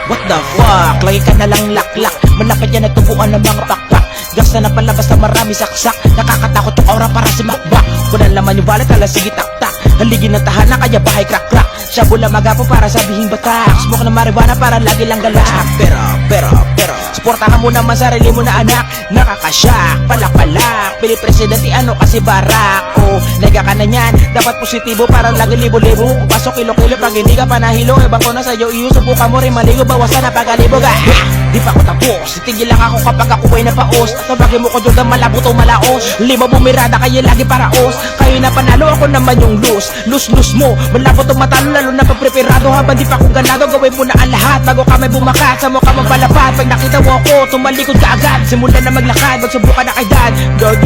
What the fuck? Lagi ka na lang laklak. Malapit yan natubuan ng mga pakpak. Gasta na palabas na marami saksak. Nakakatakot yung aura para si Makbak. Kung laman yung wallet, ala sige taktak. Haligin ng tahanan kaya bahay crack-crack. Siya bula magapo para sabihin batak. Smoke na marijuana para lagi lang galak. Pero suportahan mo naman sarili mo na anak. Nakakasyak, palak-palak. Pili presidente ano kasi barak. Oh, nega ka na yan. Dapat positibo para lagi libo-libo. Pasok kilo-kilo pag hindi ka panahilo. Ibang ko na sa'yo iyo. Subukan mo rin maligo. Bawasan na pag-alibog. Di pa ako tapos. Titigil lang ako kapag ako ay napaos. Tawagin mo ko Jordan malabo to malaos. Lima bumirada kayo lagi paraos. Kayo na panalo ako naman yung lose. Lose mo. Malabo to matalo lalo na pagpreparado. Habang di pa ako ganado gawin mo na ang lahat. Bago ka may bumakat sa mukha magpalapad. Pag nakita mo ako tumalikod ka agad. Simulan na maglakad. Magsubukan na kay dad.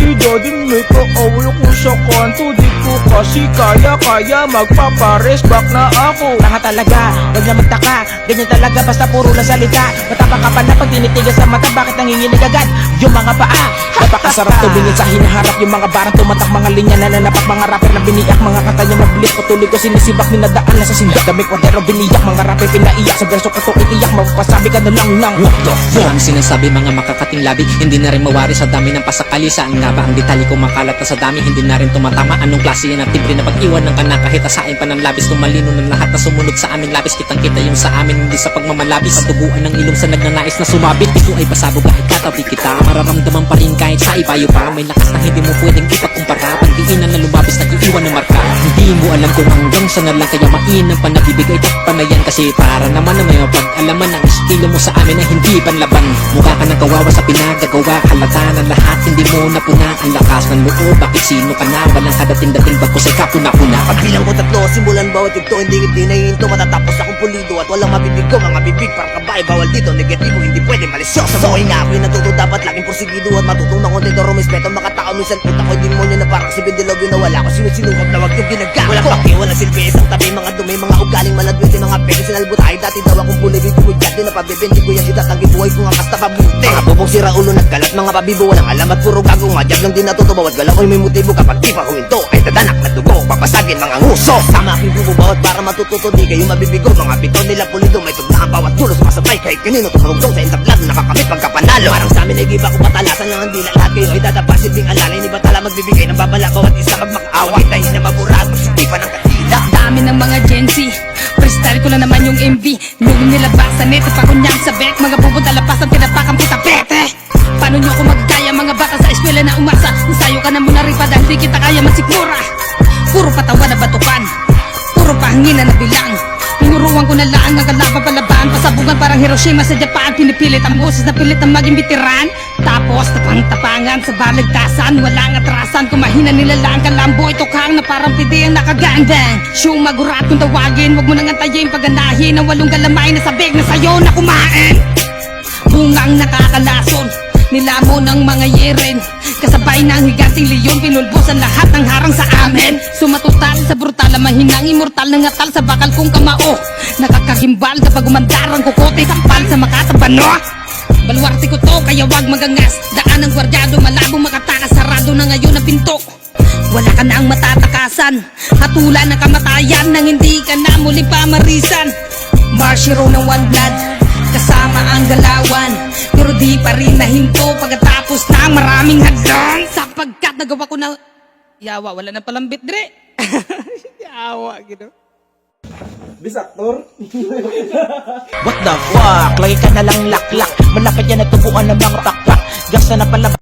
Daddy may pa-away ko sa kanto. Di ko kasi kaya magpapares back na ako. Tanga talaga. Huwag na magtaka. Ganyan talaga basta puro na salita. Matapang ka pa na pag tinitigas sa mata. Bakit nanginginig agad? Yung mga paa. Napakasarap tumingin sa hinaharap. Yung mga barang tumatak. Mga linya na nanapak. Mga rapper na biniyak. Mga kanta niya nagbilis. Patuloy ko sinisibak. Minadaan na sa sindak. Daming kwadero biniyak. Mga rapper pinaiyak. Sa verso ka to itiyak. Mapapasabi ka na lang ng what the fuck. Ang sinasabi mga makakating labi. Hindi na rin mawari sa dami ng pasakali. Saan nga ba ang detalye kung makalat na sa dami. Hindi na rin tumatama. Anong klase yan at timbre na pag-iwan ng kana. Kahit asain pa ng labis. Tumalino ng lahat na sumunod sa aming labis. Kitang kita yung sa amin. Hindi sa pagmamalabis. Pagduguan ng ilong sa nagnanais na sumabit. Ito ay pasabog kahit katabi kita. Mararamdaman pa rin kahit sa ibayo pa. May lakas na hindi mo pwedeng ipagkumpara. Pagdiinan na lumabis nag-iiwan ng marka. Hindi mo alam kung hanggang saan na lang. Kaya mainam pa nabibigay takpan na yan. Kasi para naman na may mapag-alaman. Ang estilo mo sa amin ay hindi panlaban. Mukha ka ng kawawa sa pinagagawa. Halata na lahat hindi mo napuna. Ang lakas ng loob. Bakit sino ka na? Walang kadating-dating bagkos ay kapuna-puna. Pagbilang ko 3 simulan bawat yugto. Hindi na hihinto. Matatapos akong pulido. At walang mabibig ko. Mga bibig parang kabae. Bawal dito. Negatibo hindi pwede malisyoso. Sa buhay nga ako'y natuto. Dapat laging porsigido. At matutong na kontento. Rumispeto makatao. Minsan puta ko demonyo na parang si Bendilogo. Na wala ko sinusinungkot na wag yung ginagawa. Walang paki. Walang silbi. Isang tabi. Mga dumi. Mga ugaling maladwete. Mga peke. Sinalbutay. Dati daw akong pulay. Dito mo dati na pabibindi ko yan. Sita tanggi buhay ko nga basta pabuti. Mga bubong sira ulo nagkalat. Mga pabibo. Walang alam at puro gago. Madyab lang din natuto. Bawat galaw ko'y may motibo. Kapag di pa huminto ay tadanak na dugo. Papasagin mga nguso. Sama aking bubo bawat para matututo. Di kayo mabibigo. Mga pito nila pulido. May tugnahan bawat tulos. Masabay kahit kanino. Tumurugtong sa entablado. Nakakamit pagkapanalo. Parang sa amin ay giba ko patalasan ng andila. Lahat kayo ay dadapasin ding alalay. Ni batala magbibigay ng babala. Bawat isa magmakaawa. Hitayin na maburag. Hindi pa ng katila. Dami ng mga Gen Z. Freestyle ko na naman yung MV. Nung nilabasan nito pa kunyang sa bek. Mga bubod alapasan tinapakan puta pete. Paano nyo ako magkaya mga bata sa eskwela na umasa? Ensayo ka na muna rin pa dahil di kita kaya masikmura. Puro patawa na batukan. Puro pahangin na nabilang. Pinuruan ko na lang ang kalaban palaban. Pasabugan parang Hiroshima sa Japan. Pinipilit ang boses na pilit ang maging bitiran. Tapos tapang-tapangan sa baligtasan. Walang atrasan kung mahina nila lang kalambo. Ito kang na parang pidi ang nakagandang. Siyong magurat kung tawagin. Huwag mo nang antayin paganahin. Ang 8 galamay na sabig na sayo na kumain. Bungang nakakalason. Nilamo ng mga yeren. Kasabay ng higanting leyon. Pinulbos ang lahat ng harang sa amin. Sumatutal sa brutal. Mahinang immortal na ngatal sa bakal kong kamao. Nakakagimbal kapag umandarang kukote. Sampal sa makatabano. Balwarte ko to kaya wag magangas. Daan ng gwardyado malabong makatakas. Sarado na ngayon ang pinto. Wala ka na ang matatakasan. Hatulan ng kamatayan nang hindi ka na muling pamarisan. Marshiro ng One Blood. Kasama ang galawan. Pero di pa rin nahinto pagkatapos ng maraming hadlang. Sapagkat nagawa ko na yawa, wala na palang bitdre. Yawa, gino. Bisaktor? What the fuck? Lagi ka na lang laklak. Malapit yan natubuan ng mga pakpak. Gasta na pala